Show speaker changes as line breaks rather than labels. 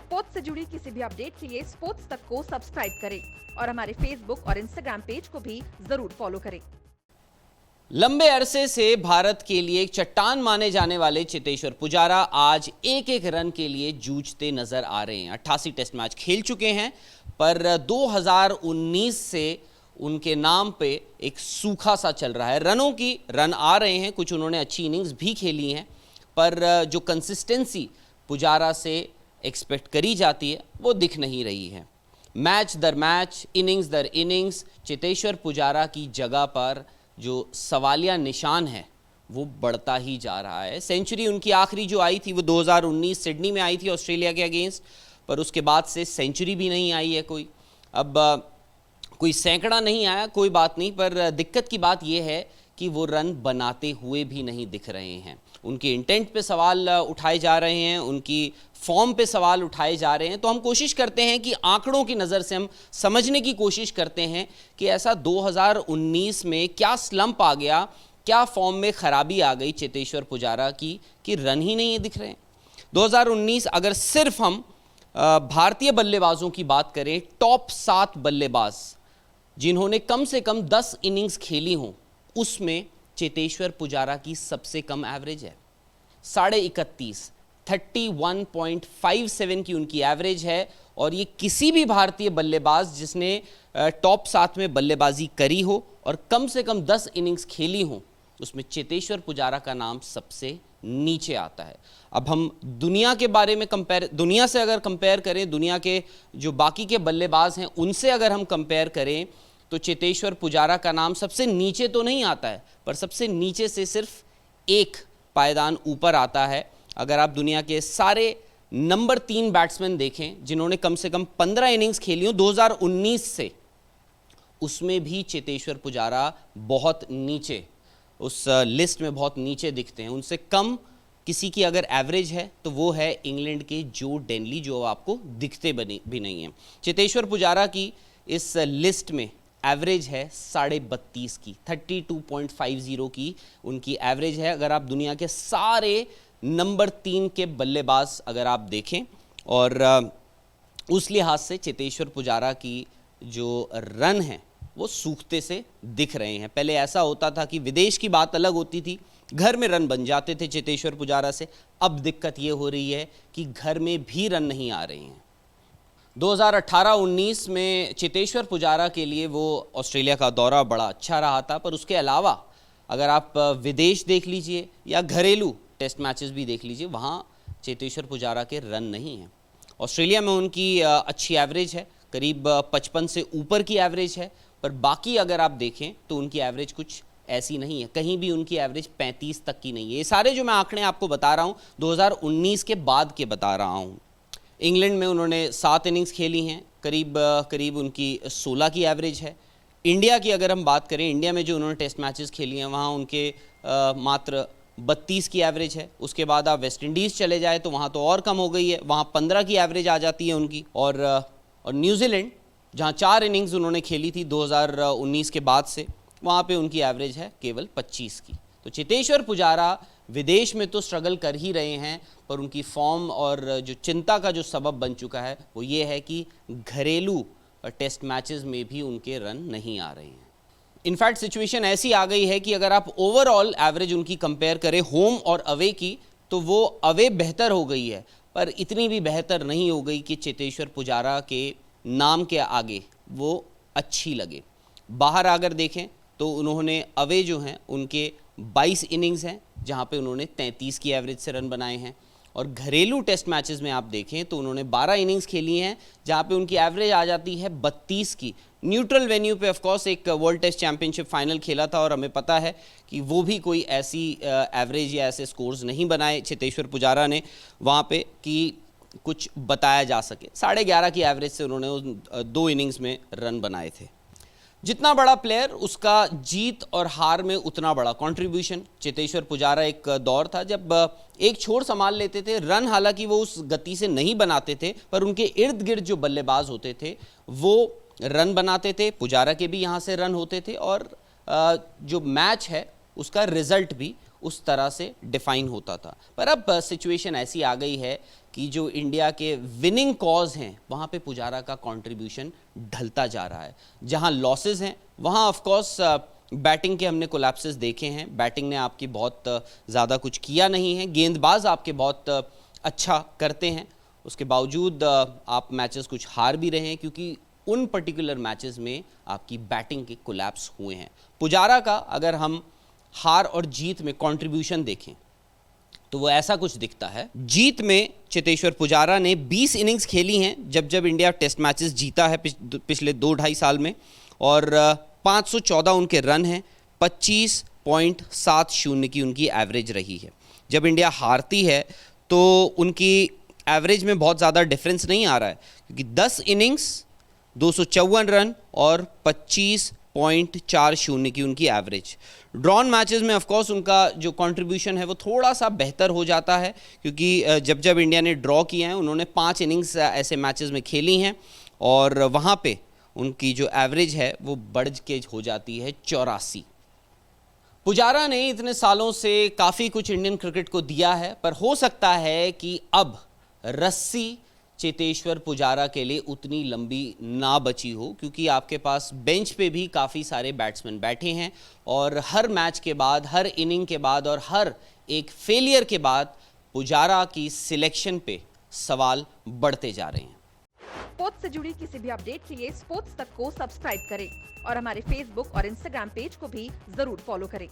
Sports से जुड़ी किसी भी अपडेट के लिए स्पोर्ट्स तक को सब्सक्राइब करें और हमारे फेसबुक और इंस्टाग्राम पेज को भी जरूर फॉलो करें।
लंबे अरसे से भारत के लिए एक चट्टान माने जाने वाले चेतेश्वर पुजारा आज एक एक रन के लिए जूझते नजर आ रहे हैं। 88 टेस्ट मैच खेल चुके हैं, पर 2019 से उनके नाम पे एक सूखा सा चल रहा है। रन आ रहे हैं, कुछ उन्होंने अच्छी इनिंग्स भी खेली हैं, पर जो कंसिस्टेंसी पुजारा से एक्सपेक्ट करी जाती है वो दिख नहीं रही है। मैच दर मैच, इनिंग्स दर इनिंग्स चेतेश्वर पुजारा की जगह पर जो सवालिया निशान है वो बढ़ता ही जा रहा है। सेंचुरी उनकी आखिरी जो आई थी वो 2019 सिडनी में आई थी ऑस्ट्रेलिया के अगेंस्ट, पर उसके बाद से सेंचुरी भी नहीं आई है कोई। अब कोई सैकड़ा नहीं आया, कोई बात नहीं, पर दिक्कत की बात यह है कि वो रन बनाते हुए भी नहीं दिख रहे हैं। उनके इंटेंट पे सवाल उठाए जा रहे हैं, उनकी फॉर्म पे सवाल उठाए जा रहे हैं। तो हम कोशिश करते हैं कि आंकड़ों की नज़र से हम समझने की कोशिश करते हैं कि ऐसा 2019 में क्या स्लंप आ गया, क्या फॉर्म में खराबी आ गई चेतेश्वर पुजारा की कि रन ही नहीं दिख रहे हैं। 2019 अगर सिर्फ हम भारतीय बल्लेबाजों की बात करें, टॉप 7 बल्लेबाज जिन्होंने कम से कम 10 इनिंग्स खेली हों, उसमें चेतेश्वर पुजारा की सबसे कम एवरेज है 31.5, 31.57 की उनकी एवरेज है। और ये किसी भी भारतीय बल्लेबाज जिसने टॉप 7 में बल्लेबाजी करी हो और कम से कम 10 इनिंग्स खेली हो, उसमें चेतेश्वर पुजारा का नाम सबसे नीचे आता है। अब हम दुनिया के बारे में दुनिया से अगर कंपेयर करें, दुनिया के जो बाकी के बल्लेबाज हैं उनसे अगर हम कंपेयर करें, तो चेतेश्वर पुजारा का नाम सबसे नीचे तो नहीं आता है, पर सबसे नीचे से सिर्फ एक पायदान ऊपर आता है। अगर आप दुनिया के सारे नंबर 3 बैट्समैन देखें जिन्होंने कम से कम 15 इनिंग्स खेली हो 2019 से, उसमें भी चेतेश्वर पुजारा बहुत नीचे, उस लिस्ट में बहुत नीचे दिखते हैं। उनसे कम किसी की अगर एवरेज है तो वो है इंग्लैंड के जो डेनली, जो आपको दिखते भी नहीं है। चेतेश्वर पुजारा की इस लिस्ट में एवरेज है 32.5 की, 32.50 की उनकी एवरेज है। अगर आप दुनिया के सारे नंबर 3 के बल्लेबाज अगर आप देखें, और उस लिहाज से चेतेश्वर पुजारा की जो रन है वो सूखते से दिख रहे हैं। पहले ऐसा होता था कि विदेश की बात अलग होती थी, घर में रन बन जाते थे चेतेश्वर पुजारा से। अब दिक्कत ये हो रही है कि घर में भी रन नहीं आ रहे हैं। 2018-19 में चेतेश्वर पुजारा के लिए वो ऑस्ट्रेलिया का दौरा बड़ा अच्छा रहा था, पर उसके अलावा अगर आप विदेश देख लीजिए या घरेलू टेस्ट मैचेस भी देख लीजिए, वहाँ चेतेश्वर पुजारा के रन नहीं हैं। ऑस्ट्रेलिया में उनकी अच्छी एवरेज है, करीब 55 से ऊपर की एवरेज है, पर बाकी अगर आप देखें तो उनकी एवरेज कुछ ऐसी नहीं है, कहीं भी उनकी एवरेज 35 तक की नहीं है। ये सारे जो मैं आंकड़े आपको बता रहा हूँ 2019 के बाद के बता रहा हूँ। इंग्लैंड में उन्होंने 7 इनिंग्स खेली हैं, करीब उनकी 16 की एवरेज है। इंडिया की अगर हम बात करें, इंडिया में जो उन्होंने टेस्ट मैचेस खेली हैं वहाँ उनके मात्र 32 की एवरेज है। उसके बाद आप वेस्ट इंडीज़ चले जाए तो वहाँ तो और कम हो गई है, वहाँ 15 की एवरेज आ जाती है उनकी। और न्यूजीलैंड जहाँ 4 इनिंग्स उन्होंने खेली थी 2019 के बाद से, वहाँ पे उनकी एवरेज है केवल 25 की। तो चेतेश्वर पुजारा विदेश में तो स्ट्रगल कर ही रहे हैं, पर उनकी फॉर्म और जो चिंता का जो सबब बन चुका है वो ये है कि घरेलू टेस्ट मैचेस में भी उनके रन नहीं आ रहे हैं। इनफैक्ट सिचुएशन ऐसी आ गई है कि अगर आप ओवरऑल एवरेज उनकी कंपेयर करें होम और अवे की, तो वो अवे बेहतर हो गई है, पर इतनी भी बेहतर नहीं हो गई कि चेतेश्वर पुजारा के नाम के आगे वो अच्छी लगे। बाहर अगर देखें तो उन्होंने अवे जो हैं उनके 22 इनिंग्स हैं जहाँ पे उन्होंने 33 की एवरेज से रन बनाए हैं, और घरेलू टेस्ट मैचेस में आप देखें तो उन्होंने 12 इनिंग्स खेली हैं जहाँ पे उनकी एवरेज आ जाती है 32 की। न्यूट्रल वेन्यू पे ऑफ कोर्स एक वर्ल्ड टेस्ट चैंपियनशिप फाइनल खेला था, और हमें पता है कि वो भी कोई ऐसी एवरेज या ऐसे स्कोर्स नहीं बनाए चेतेश्वर पुजारा ने वहाँ पे कि कुछ बताया जा सके। 11.5 की एवरेज से उन्होंने उन 2 इनिंग्स में रन बनाए थे। जितना बड़ा प्लेयर उसका जीत और हार में उतना बड़ा कंट्रीब्यूशन। चेतेश्वर पुजारा एक दौर था जब एक छोर संभाल लेते थे, रन हालांकि वो उस गति से नहीं बनाते थे, पर उनके इर्द गिर्द जो बल्लेबाज होते थे वो रन बनाते थे। पुजारा के भी यहाँ से रन होते थे, और जो मैच है उसका रिजल्ट भी उस तरह से डिफाइन होता था। पर अब सिचुएशन ऐसी आ गई है कि जो इंडिया के विनिंग कॉज हैं वहाँ पे पुजारा का कंट्रीब्यूशन ढलता जा रहा है। जहाँ लॉसेस हैं वहाँ ऑफ कोर्स बैटिंग के हमने कोलैप्सेस देखे हैं, बैटिंग ने आपकी बहुत ज़्यादा कुछ किया नहीं है, गेंदबाज आपके बहुत अच्छा करते हैं, उसके बावजूद आप मैचेस कुछ हार भी रहे हैं क्योंकि उन पर्टिकुलर मैचेस में आपकी बैटिंग के कोलैप्स हुए हैं। पुजारा का अगर हम हार और जीत में कंट्रीब्यूशन देखें तो वो ऐसा कुछ दिखता है। जीत में चेतेश्वर पुजारा ने 20 इनिंग्स खेली हैं जब इंडिया टेस्ट मैचेस जीता है पिछले 2-2.5 साल में, और 514 उनके रन हैं, 25.70 की उनकी एवरेज रही है। जब इंडिया हारती है तो उनकी एवरेज में बहुत ज़्यादा डिफरेंस नहीं आ रहा है क्योंकि 10 इनिंग्स 254 रन और 25.40 की उनकी एवरेज। ड्रॉन मैचेस में ऑफ कोर्स उनका जो कंट्रीब्यूशन है वो थोड़ा सा बेहतर हो जाता है क्योंकि जब इंडिया ने ड्रॉ किया है उन्होंने 5 इनिंग्स ऐसे मैचेस में खेली हैं और वहाँ पे उनकी जो एवरेज है वो बढ़ के हो जाती है 84। पुजारा ने इतने सालों से काफ़ी कुछ इंडियन क्रिकेट को दिया है, पर हो सकता है कि अब रस्सी चेतेश्वर पुजारा के लिए उतनी लंबी ना बची हो क्योंकि आपके पास बेंच पे भी काफ़ी सारे बैट्समैन बैठे हैं और हर मैच के बाद, हर इनिंग के बाद और हर एक फेलियर के बाद पुजारा की सिलेक्शन पे सवाल बढ़ते जा रहे हैं।
स्पोर्ट्स से जुड़ी किसी भी अपडेट के लिए स्पोर्ट्स तक को सब्सक्राइब करें और हमारे फेसबुक और इंस्टाग्राम पेज को भी जरूर फॉलो करें।